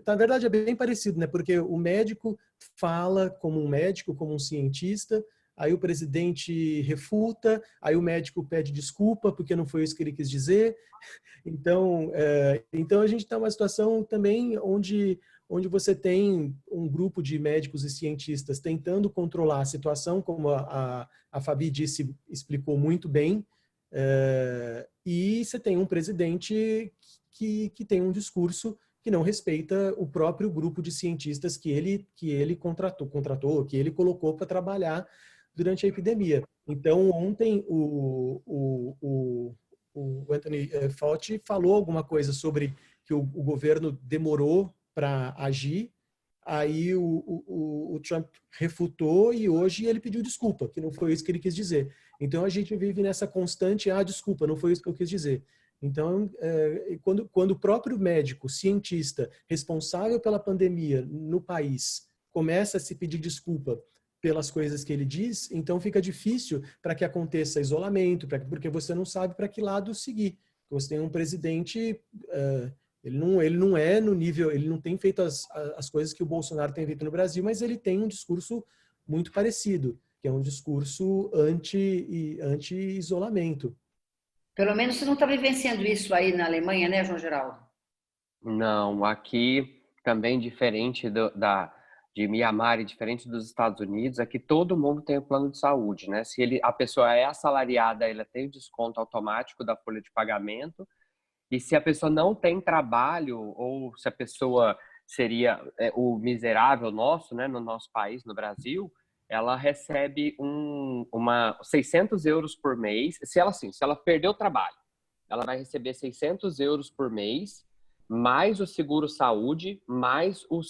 na verdade, é bem parecido, né? Porque o médico fala como um médico, como um cientista, aí o presidente refuta, aí o médico pede desculpa porque não foi isso que ele quis dizer. Então, então a gente está numa situação também onde você tem um grupo de médicos e cientistas tentando controlar a situação, como a Fabi disse, explicou muito bem, e você tem um presidente que tem um discurso que não respeita o próprio grupo de cientistas que ele contratou, que ele colocou para trabalhar durante a epidemia. Então, ontem o Anthony Fauci falou alguma coisa sobre que o governo demorou para agir, aí o Trump refutou e hoje ele pediu desculpa, que não foi isso que ele quis dizer. Então, a gente vive nessa constante, desculpa, não foi isso que eu quis dizer. Então, quando o próprio médico, cientista, responsável pela pandemia no país, começa a se pedir desculpa pelas coisas que ele diz, então fica difícil para que aconteça isolamento, porque você não sabe para que lado seguir. Você tem um presidente, ele não é no nível, ele não tem feito as coisas que o Bolsonaro tem feito no Brasil, mas ele tem um discurso muito parecido, que é um discurso anti-isolamento.
Pelo menos você não está vivenciando isso aí na Alemanha, né, João Geraldo?
Não, aqui também diferente de Mianmar e diferente dos Estados Unidos, aqui todo mundo tem o plano de saúde, né? Se a pessoa é assalariada, ela tem o desconto automático da folha de pagamento, e se a pessoa não tem trabalho, ou se a pessoa seria o miserável nosso, né, no nosso país, no Brasil, ela recebe 600 euros por mês. Se ela perdeu o trabalho, ela vai receber 600 euros por mês, mais o seguro-saúde, mais o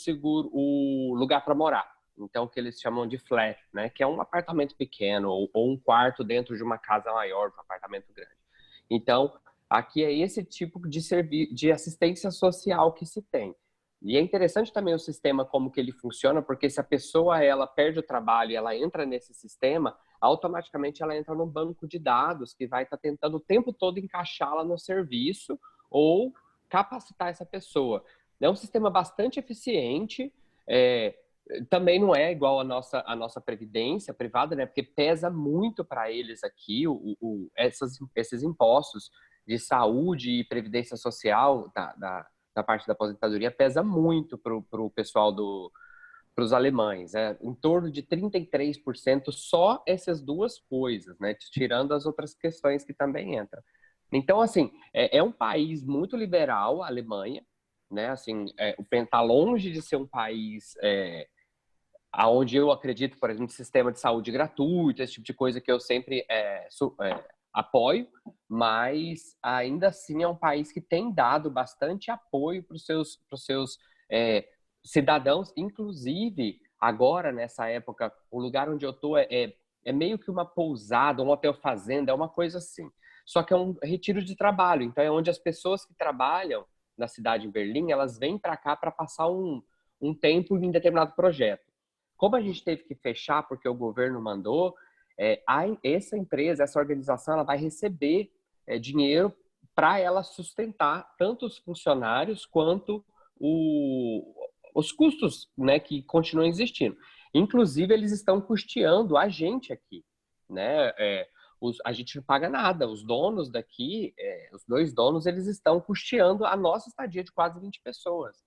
lugar para morar. Então, o que eles chamam de flat, né? Que é um apartamento pequeno ou um quarto dentro de uma casa maior, um apartamento grande. Então, aqui é esse tipo de assistência social que se tem. E é interessante também o sistema, como que ele funciona, porque se a pessoa ela perde o trabalho e ela entra nesse sistema, automaticamente ela entra num banco de dados que vai estar tentando o tempo todo encaixá-la no serviço ou capacitar essa pessoa. É um sistema bastante eficiente, também não é igual a nossa previdência privada, né? Porque pesa muito para eles aqui esses impostos de saúde e previdência social da parte da aposentadoria pesa muito para o pessoal para os alemães, né? Em torno de 33% só essas duas coisas, né? Tirando as outras questões que também entram. Então, assim, é um país muito liberal, a Alemanha, né? Assim, está longe de ser um país aonde eu acredito, por exemplo, sistema de saúde gratuito, esse tipo de coisa que eu sempre apoio, mas ainda assim é um país que tem dado bastante apoio para os seus cidadãos, inclusive agora nessa época, o lugar onde eu estou é meio que uma pousada, um hotel fazenda, é uma coisa assim. Só que é um retiro de trabalho, então é onde as pessoas que trabalham na cidade em Berlim, elas vêm para cá para passar um tempo em determinado projeto. Como a gente teve que fechar porque o governo mandou, essa empresa, essa organização, ela vai receber dinheiro para ela sustentar tanto os funcionários quanto os custos, né, que continuam existindo. Inclusive, eles estão custeando a gente aqui, né? A gente não paga nada. Os donos daqui, os dois donos, eles estão custeando a nossa estadia de quase 20 pessoas,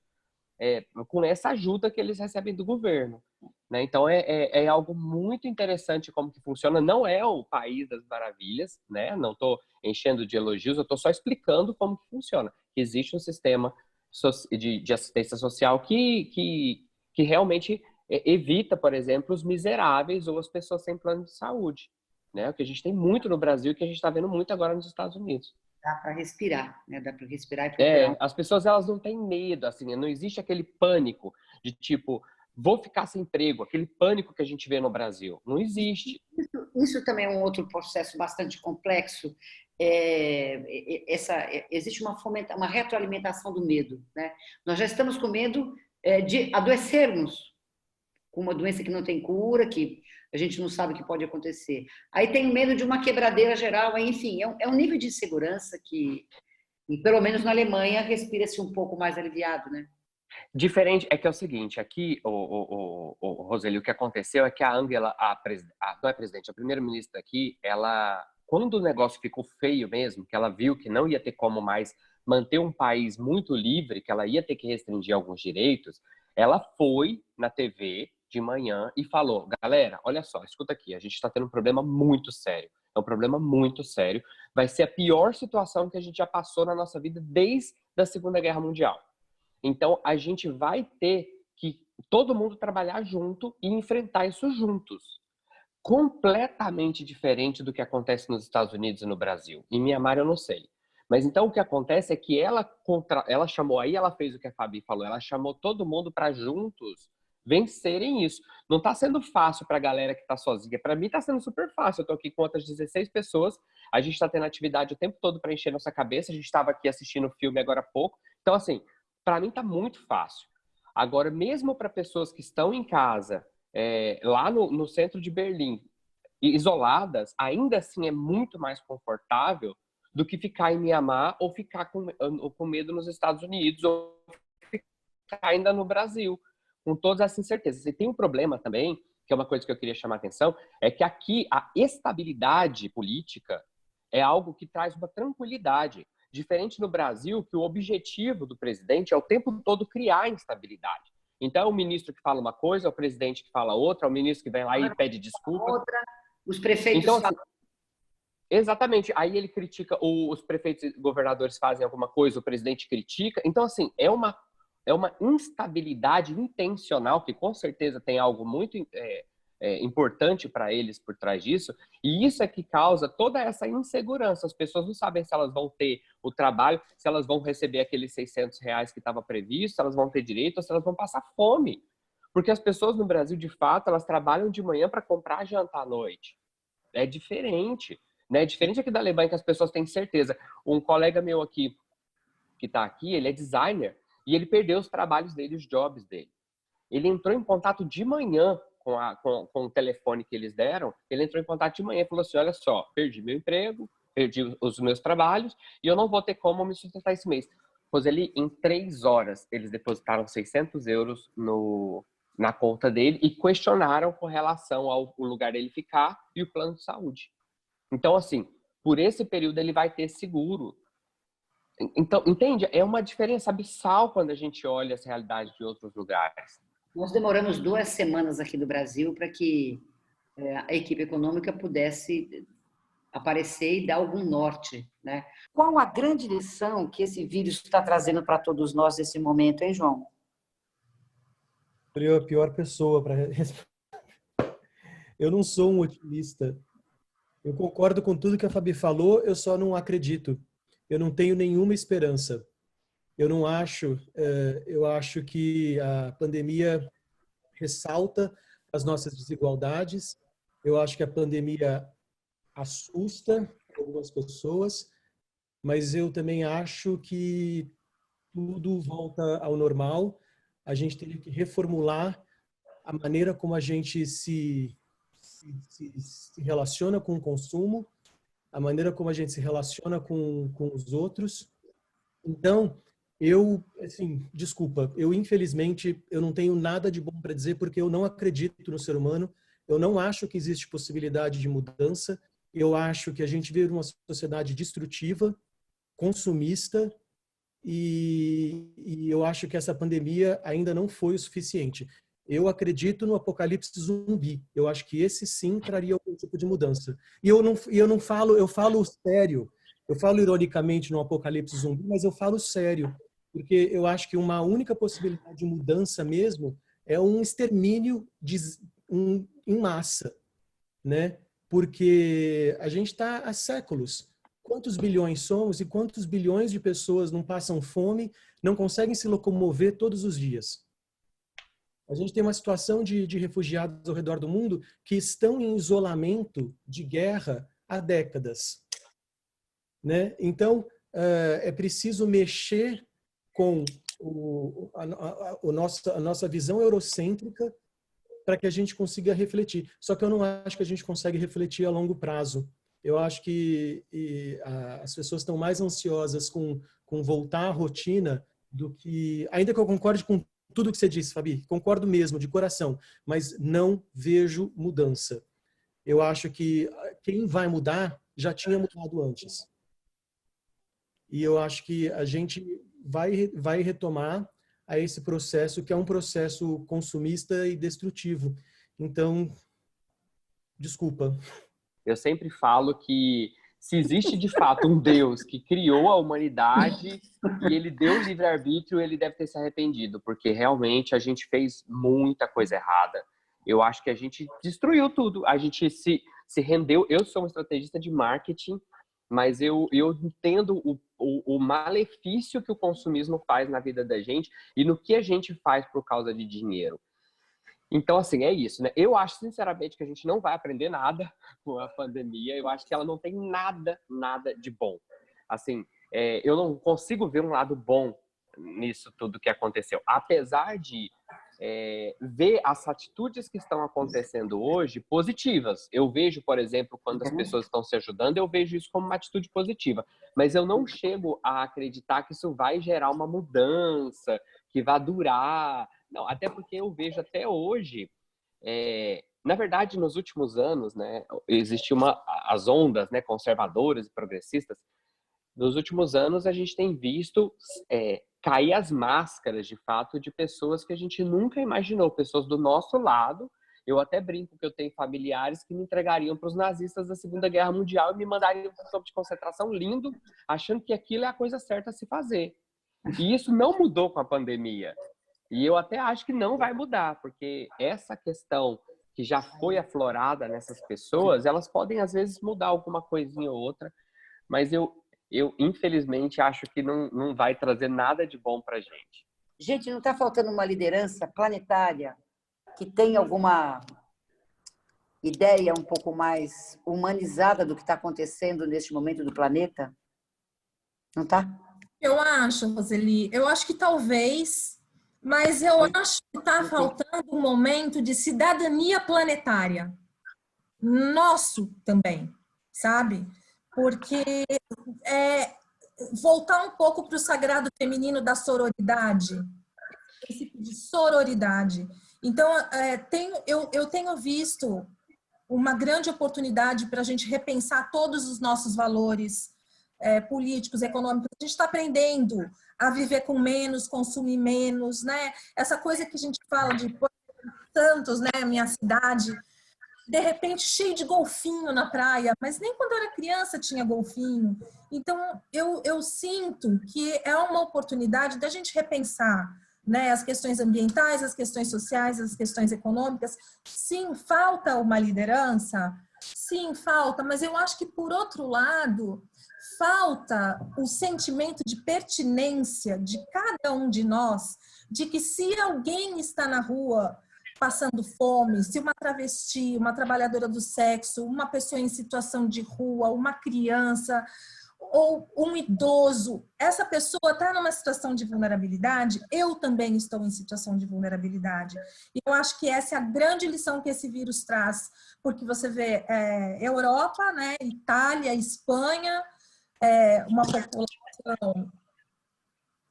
com essa ajuda que eles recebem do governo, né? Então, é algo muito interessante como que funciona. Não é o país das maravilhas, né? Não estou enchendo de elogios, eu estou só explicando como que funciona. Existe um sistema de assistência social que realmente evita, por exemplo, os miseráveis ou as pessoas sem plano de saúde, né? O que a gente tem muito no Brasil e que a gente está vendo muito agora nos Estados Unidos.
Dá para respirar, né? Dá para respirar e procurar
As pessoas, elas não têm medo, assim, não existe aquele pânico de tipo, vou ficar sem emprego, aquele pânico que a gente vê no Brasil. Não existe.
Isso também é um outro processo bastante complexo. Existe uma retroalimentação do medo, né? Nós já estamos com medo de adoecermos com uma doença que não tem cura, que a gente não sabe o que pode acontecer. Aí tem o medo de uma quebradeira geral, enfim, é um nível de insegurança que, e pelo menos na Alemanha, respira-se um pouco mais aliviado, né?
Diferente é que é o seguinte, aqui, Roseli, o que aconteceu é que a Angela, não é presidente, a primeira-ministra aqui, ela, quando o negócio ficou feio mesmo, que ela viu que não ia ter como mais manter um país muito livre, que ela ia ter que restringir alguns direitos, ela foi na TV de manhã e falou, galera, olha só, escuta aqui, a gente está tendo um problema muito sério, é um problema muito sério, vai ser a pior situação que a gente já passou na nossa vida desde a Segunda Guerra Mundial. Então, a gente vai ter que todo mundo trabalhar junto e enfrentar isso juntos. Completamente diferente do que acontece nos Estados Unidos e no Brasil. Em Mianmar, eu não sei. Mas então o que acontece é que ela chamou, aí ela fez o que a Fabi falou, ela chamou todo mundo para juntos vencerem isso. Não está sendo fácil para a galera que está sozinha. Para mim está sendo super fácil. Eu estou aqui com outras 16 pessoas, a gente está tendo atividade o tempo todo para encher nossa cabeça, a gente estava aqui assistindo o filme agora há pouco. Então, assim, para mim está muito fácil. Agora, mesmo para pessoas que estão em casa, lá no centro de Berlim, isoladas, ainda assim é muito mais confortável do que ficar em Mianmar ou ficar com medo nos Estados Unidos ou ficar ainda no Brasil, com todas essas incertezas. E tem um problema também, que é uma coisa que eu queria chamar a atenção, é que aqui a estabilidade política é algo que traz uma tranquilidade. Diferente no Brasil, que o objetivo do presidente é o tempo todo criar instabilidade. Então, é o ministro que fala uma coisa, é o presidente que fala outra, é o ministro que vem lá e pede desculpa.
Outra, os prefeitos
então, assim, exatamente. Aí ele critica, os prefeitos e governadores fazem alguma coisa, o presidente critica. Então, assim, é uma instabilidade intencional, que com certeza tem algo muito importante para eles por trás disso, e isso é que causa toda essa insegurança. As pessoas não sabem se elas vão ter o trabalho, se elas vão receber aqueles R$600 que estava previsto, se elas vão ter direito ou se elas vão passar fome. Porque as pessoas no Brasil, de fato, elas trabalham de manhã para comprar jantar à noite. É diferente, né? É diferente aqui da Alemanha, que as pessoas têm certeza. Um colega meu aqui, que está aqui, ele é designer, e ele perdeu os trabalhos dele, os jobs dele. Ele entrou em contato de manhã com o telefone que eles deram, ele entrou em contato de manhã e falou assim, olha só, perdi meu emprego, perdi os meus trabalhos e eu não vou ter como me sustentar esse mês. Roseli, em 3 horas, eles depositaram €600 na conta dele e questionaram com relação ao lugar dele ficar e o plano de saúde. Então, assim, por esse período ele vai ter seguro. Então, entende? É uma diferença abissal quando a gente olha as realidades de outros lugares.
Nós demoramos 2 semanas aqui do Brasil para que a equipe econômica pudesse aparecer e dar algum norte, né? Qual a grande lição que esse vírus está trazendo para todos nós nesse momento, hein, João?
Eu a pior pessoa para responder. Eu não sou um otimista. Eu concordo com tudo que a Fabi falou, eu só não acredito. Eu não tenho nenhuma esperança. Eu acho que a pandemia ressalta as nossas desigualdades. Eu acho que a pandemia assusta algumas pessoas, mas eu também acho que tudo volta ao normal. A gente teria que reformular a maneira como a gente se relaciona com o consumo, a maneira como a gente se relaciona com os outros. Então, Eu, assim, desculpa, infelizmente, eu não tenho nada de bom para dizer porque eu não acredito no ser humano, eu não acho que existe possibilidade de mudança, eu acho que a gente vive uma sociedade destrutiva, consumista, e eu acho que essa pandemia ainda não foi o suficiente. Eu acredito no apocalipse zumbi, eu acho que esse sim traria algum tipo de mudança. E eu não falo, eu falo sério, eu falo ironicamente no apocalipse zumbi, mas eu falo sério porque eu acho que uma única possibilidade de mudança mesmo é um extermínio em massa, né? Porque a gente está há séculos. Quantos bilhões somos e quantos bilhões de pessoas não passam fome, não conseguem se locomover todos os dias? A gente tem uma situação de refugiados ao redor do mundo que estão em isolamento de guerra há décadas, né? Então, é preciso mexer com a nossa visão eurocêntrica para que a gente consiga refletir. Só que eu não acho que a gente consegue refletir a longo prazo. Eu acho que as pessoas estão mais ansiosas com voltar à rotina do que... Ainda que eu concorde com tudo que você disse, Fabi, concordo mesmo, de coração, mas não vejo mudança. Eu acho que quem vai mudar já tinha mudado antes. E eu acho que a gente vai retomar a esse processo que é um processo consumista e destrutivo. Então, desculpa.
Eu sempre falo que se existe de fato um Deus que criou a humanidade e ele deu livre-arbítrio, ele deve ter se arrependido, porque realmente a gente fez muita coisa errada. Eu acho que a gente destruiu tudo, a gente se rendeu. Eu sou um estrategista de marketing, mas eu entendo o malefício que o consumismo faz na vida da gente e no que a gente faz por causa de dinheiro. Então, assim, é isso, né? Eu acho, sinceramente, que a gente não vai aprender nada com a pandemia. Eu acho que ela não tem nada de bom. Assim, eu não consigo ver um lado bom nisso tudo que aconteceu. Apesar de ver as atitudes que estão acontecendo hoje positivas. Eu vejo, por exemplo, quando as pessoas estão se ajudando, eu vejo isso como uma atitude positiva. Mas eu não chego a acreditar que isso vai gerar uma mudança, que vai durar. Não, até porque eu vejo até hoje, na verdade, nos últimos anos, né, existiu as ondas, né, conservadoras e progressistas. Nos últimos anos, a gente tem visto cair as máscaras, de fato, de pessoas que a gente nunca imaginou, pessoas do nosso lado. Eu até brinco que eu tenho familiares que me entregariam para os nazistas da Segunda Guerra Mundial e me mandariam para um campo de concentração lindo, achando que aquilo é a coisa certa a se fazer. E isso não mudou com a pandemia. E eu até acho que não vai mudar, porque essa questão que já foi aflorada nessas pessoas, elas podem, às vezes, mudar alguma coisinha ou outra, mas eu infelizmente, acho que não vai trazer nada de bom para a gente.
Gente, não está faltando uma liderança planetária que tenha alguma ideia um pouco mais humanizada do que está acontecendo neste momento do planeta? Não está?
Eu acho, Roseli, eu acho que talvez, mas eu acho que está faltando um momento de cidadania planetária. Nosso também, sabe? Porque voltar um pouco para o sagrado feminino da sororidade, princípio de sororidade. Então, eu tenho visto uma grande oportunidade para a gente repensar todos os nossos valores políticos, econômicos. A gente está aprendendo a viver com menos, consumir menos, né? Essa coisa que a gente fala de Santos, né? Minha cidade, de repente cheio de golfinho na praia, mas nem quando eu era criança tinha golfinho. Então, eu sinto que é uma oportunidade da gente repensar, né, as questões ambientais, as questões sociais, as questões econômicas. Sim, falta uma liderança, sim, falta, mas eu acho que, por outro lado, falta o sentimento de pertinência de cada um de nós, de que se alguém está na rua passando fome, se uma travesti, uma trabalhadora do sexo, uma pessoa em situação de rua, uma criança ou um idoso, essa pessoa está numa situação de vulnerabilidade, eu também estou em situação de vulnerabilidade. E eu acho que essa é a grande lição que esse vírus traz, porque você vê Europa, né, Itália, Espanha, uma população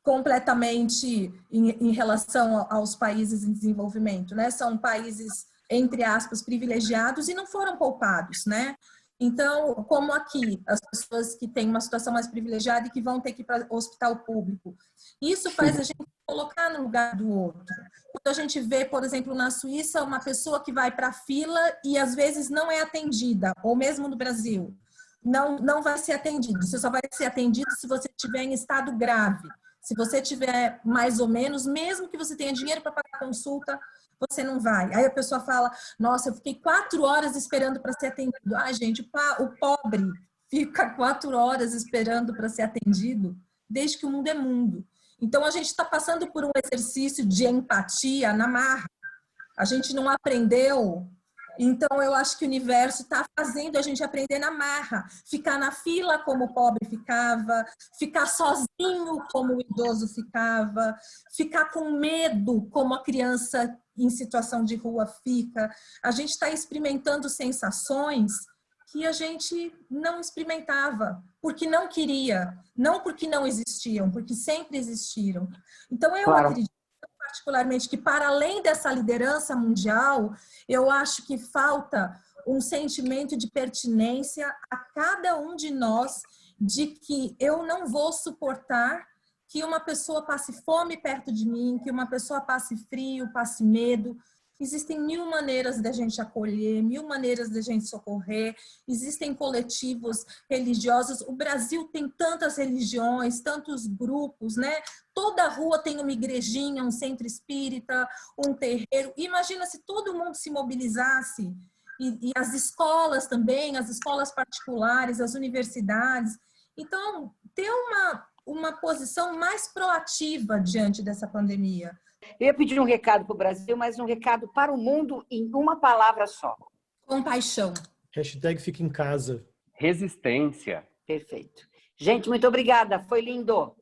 completamente em relação aos países em desenvolvimento, né? São países, entre aspas, privilegiados e não foram poupados, né? Então, como aqui, as pessoas que têm uma situação mais privilegiada e que vão ter que ir para o hospital público. Isso faz a gente colocar no lugar do outro. Quando a gente vê, por exemplo, na Suíça, uma pessoa que vai para a fila e às vezes não é atendida, ou mesmo no Brasil, não vai ser atendido. Você só vai ser atendido se você estiver em estado grave. Se você tiver mais ou menos, mesmo que você tenha dinheiro para pagar a consulta, você não vai. Aí a pessoa fala, nossa, eu fiquei 4 horas esperando para ser atendido. Ah, gente, o pobre fica 4 horas esperando para ser atendido desde que o mundo é mundo. Então, a gente está passando por um exercício de empatia na marra. A gente não aprendeu. Então, eu acho que o universo está fazendo a gente aprender na marra. Ficar na fila como o pobre ficava, ficar sozinho como o idoso ficava, ficar com medo como a criança em situação de rua fica. A gente está experimentando sensações que a gente não experimentava, porque não queria, não porque não existiam, porque sempre existiram. Então, eu acredito particularmente que, para além dessa liderança mundial, eu acho que falta um sentimento de pertinência a cada um de nós, de que eu não vou suportar que uma pessoa passe fome perto de mim, que uma pessoa passe frio, passe medo. Existem 1000 maneiras da gente acolher, 1000 maneiras da gente socorrer, existem coletivos religiosos. O Brasil tem tantas religiões, tantos grupos, né? Toda rua tem uma igrejinha, um centro espírita, um terreiro. Imagina se todo mundo se mobilizasse, e as escolas também, as escolas particulares, as universidades. Então, ter uma posição mais proativa diante dessa pandemia.
Eu ia pedir um recado para o Brasil, mas um recado para o mundo em uma palavra só.
Compaixão.
Hashtag fica em casa.
Resistência.
Perfeito. Gente, muito obrigada. Foi lindo.